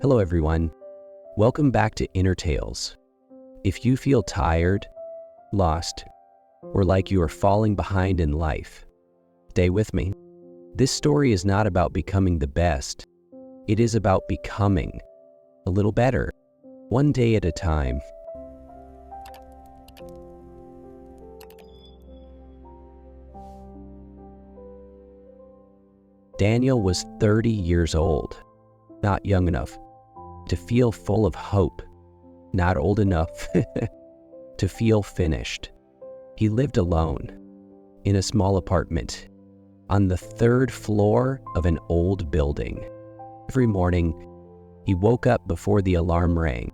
Hello everyone, welcome back to Inner Tales. If you feel tired, lost, or like you are falling behind in life, stay with me. This story is not about becoming the best, it is about becoming a little better, one day at a time. Daniel was 30 years old, not young enough to feel full of hope, not old enough to feel finished. He lived alone in a small apartment on the third floor of an old building. Every morning, he woke up before the alarm rang,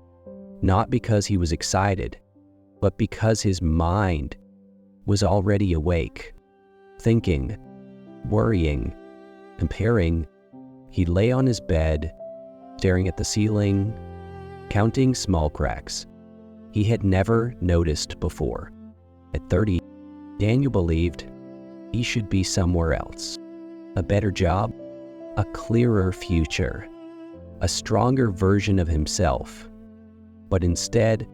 not because he was excited, but because his mind was already awake, thinking, worrying, comparing. He lay on his bed, staring at the ceiling, counting small cracks he had never noticed before. At 30, Daniel believed he should be somewhere else. A better job, a clearer future, a stronger version of himself. But instead,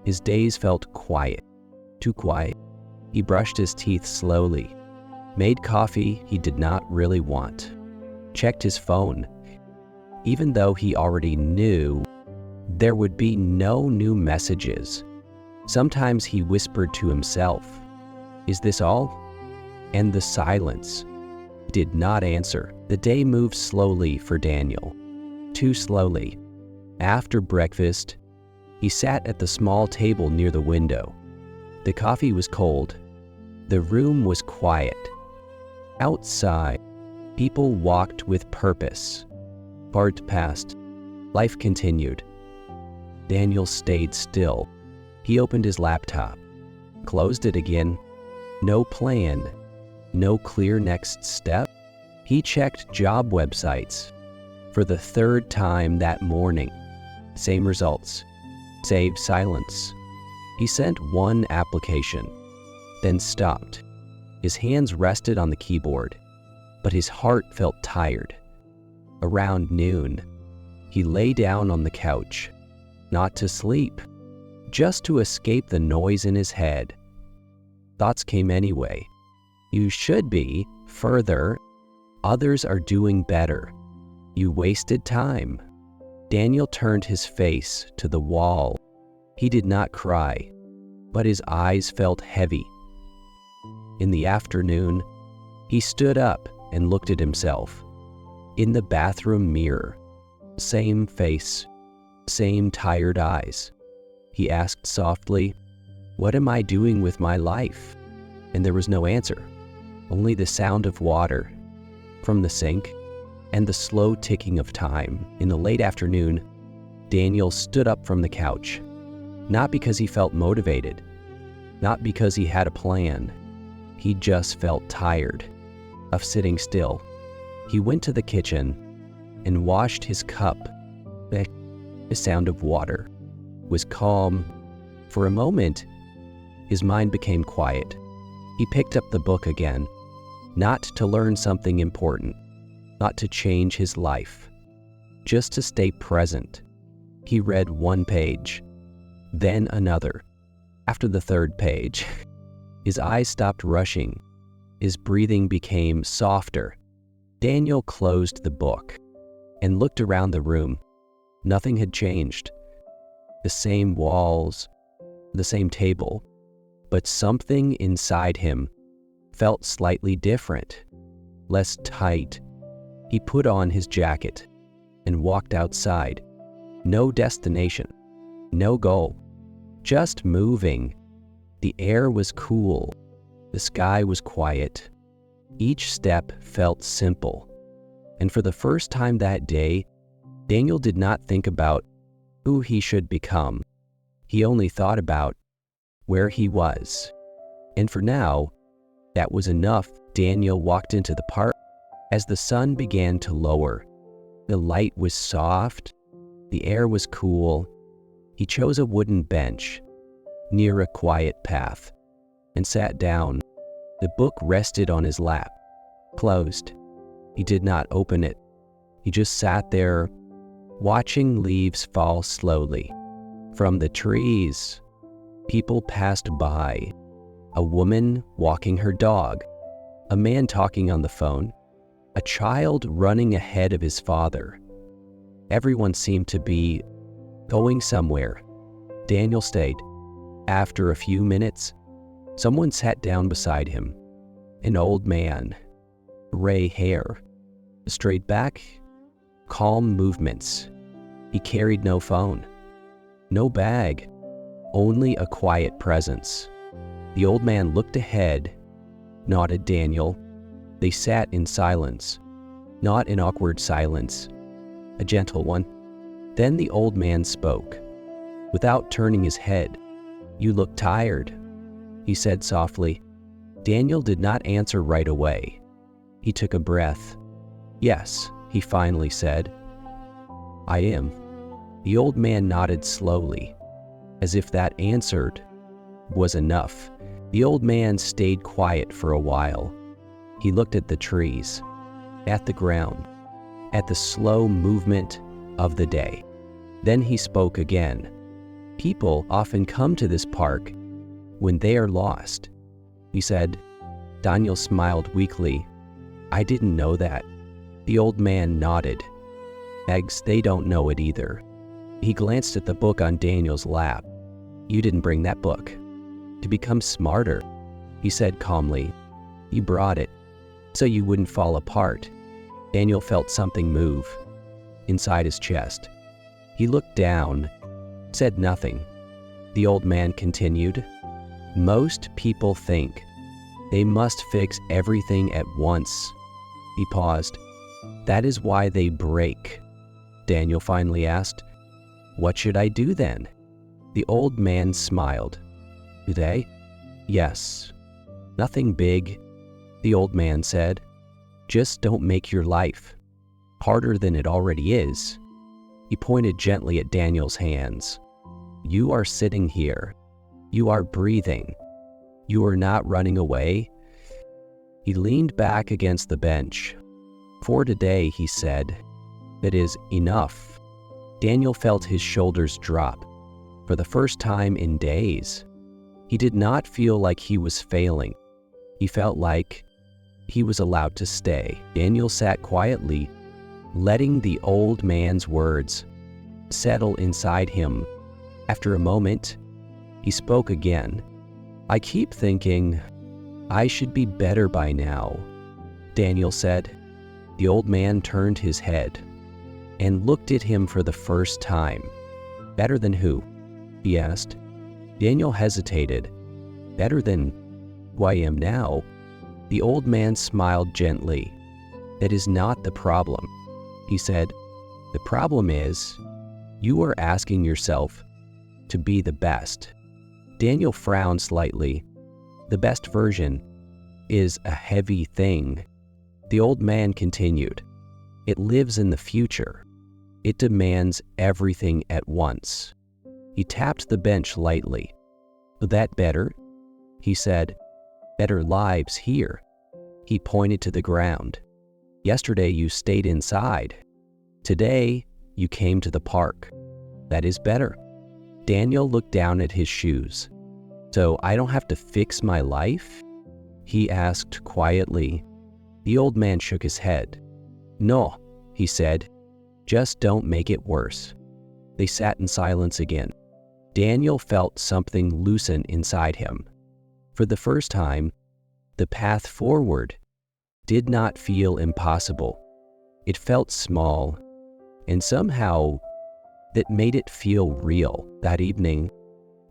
his days felt quiet, too quiet. He brushed his teeth slowly, made coffee he did not really want, checked his phone, even though he already knew there would be no new messages. Sometimes he whispered to himself, "Is this all?" And the silence did not answer. The day moved slowly for Daniel, too slowly. After breakfast, he sat at the small table near the window. The coffee was cold. The room was quiet. Outside, people walked with purpose. Part passed. Life continued. Daniel stayed still. He opened his laptop, closed it again. No plan, no clear next step. He checked job websites for the third time that morning. Same results, same silence. He sent one application, then stopped. His hands rested on the keyboard, but his heart felt tired. Around noon, he lay down on the couch, not to sleep, just to escape the noise in his head. Thoughts came anyway. You should be further. Others are doing better. You wasted time. Daniel turned his face to the wall. He did not cry, but his eyes felt heavy. In the afternoon, he stood up and looked at himself. In the bathroom mirror, same face, same tired eyes. He asked softly, "What am I doing with my life?" And there was no answer, only the sound of water from the sink and the slow ticking of time. In the late afternoon, Daniel stood up from the couch, not because he felt motivated, not because he had a plan. He just felt tired of sitting still. He went to the kitchen and washed his cup. The sound of water was calm. For a moment, his mind became quiet. He picked up the book again, not to learn something important, not to change his life, just to stay present. He read one page, then another. After the third page, his eyes stopped rushing. His breathing became softer. Daniel closed the book and looked around the room. Nothing had changed. The same walls, the same table, but something inside him felt slightly different, less tight. He put on his jacket and walked outside. No destination, no goal, just moving. The air was cool. The sky was quiet. Each step felt simple. And for the first time that day, Daniel did not think about who he should become. He only thought about where he was. And for now, that was enough. Daniel walked into the park. As the sun began to lower, the light was soft, the air was cool. He chose a wooden bench near a quiet path and sat down. The book rested on his lap, closed. He did not open it. He just sat there, watching leaves fall slowly from the trees. People passed by. A woman walking her dog, a man talking on the phone, a child running ahead of his father. Everyone seemed to be going somewhere. Daniel stayed. After a few minutes, someone sat down beside him. An old man, gray hair, straight back, calm movements. He carried no phone, no bag, only a quiet presence. The old man looked ahead, nodded Daniel. They sat in silence, not an awkward silence, a gentle one. Then the old man spoke, without turning his head. "You look tired," he said softly. Daniel did not answer right away. He took a breath. "Yes," he finally said. "I am." The old man nodded slowly, as if that answered was enough. The old man stayed quiet for a while. He looked at the trees, at the ground, at the slow movement of the day. Then he spoke again. "People often come to this park when they are lost," he said. Daniel smiled weakly. "I didn't know that." The old man nodded. "Eggs, they don't know it either." He glanced at the book on Daniel's lap. "You didn't bring that book to become smarter," he said calmly. "You brought it so you wouldn't fall apart." Daniel felt something move inside his chest. He looked down, said nothing. The old man continued, "Most people think they must fix everything at once." He paused. "That is why they break." Daniel finally asked, "What should I do then?" The old man smiled. "Today?" "Yes. Nothing big," the old man said. "Just don't make your life harder than it already is." He pointed gently at Daniel's hands. "You are sitting here. You are breathing. You are not running away." He leaned back against the bench. "For today," he said, "that is enough." Daniel felt his shoulders drop for the first time in days. He did not feel like he was failing. He felt like he was allowed to stay. Daniel sat quietly, letting the old man's words settle inside him. After a moment, he spoke again. "I keep thinking I should be better by now," Daniel said. The old man turned his head and looked at him for the first time. "Better than who?" he asked. Daniel hesitated. "Better than who I am now." The old man smiled gently. "That is not the problem," he said. "The problem is you are asking yourself to be the best." Daniel frowned slightly. "The best version is a heavy thing." The old man continued. "It lives in the future. It demands everything at once." He tapped the bench lightly. "That better?" he said. "Better lives here." He pointed to the ground. "Yesterday you stayed inside. Today you came to the park. That is better." Daniel looked down at his shoes. "So I don't have to fix my life?" he asked quietly. The old man shook his head. "No," he said. "Just don't make it worse." They sat in silence again. Daniel felt something loosen inside him. For the first time, the path forward did not feel impossible. It felt small, and somehow that made it feel real. That evening,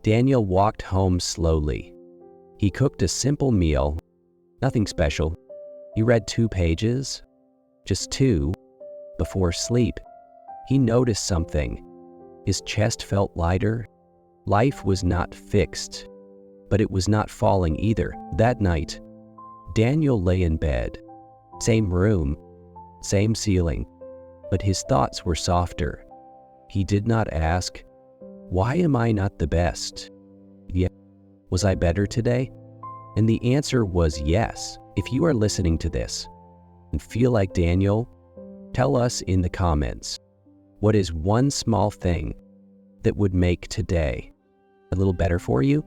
Daniel walked home slowly. He cooked a simple meal, nothing special. He read 2 pages, just 2, before sleep. He noticed something. His chest felt lighter. Life was not fixed, but it was not falling either. That night, Daniel lay in bed. Same room, same ceiling, but his thoughts were softer. He did not ask, "Why am I not the best?" Yet, "Was I better today?" And the answer was yes. If you are listening to this and feel like Daniel, tell us in the comments. What is one small thing that would make today a little better for you?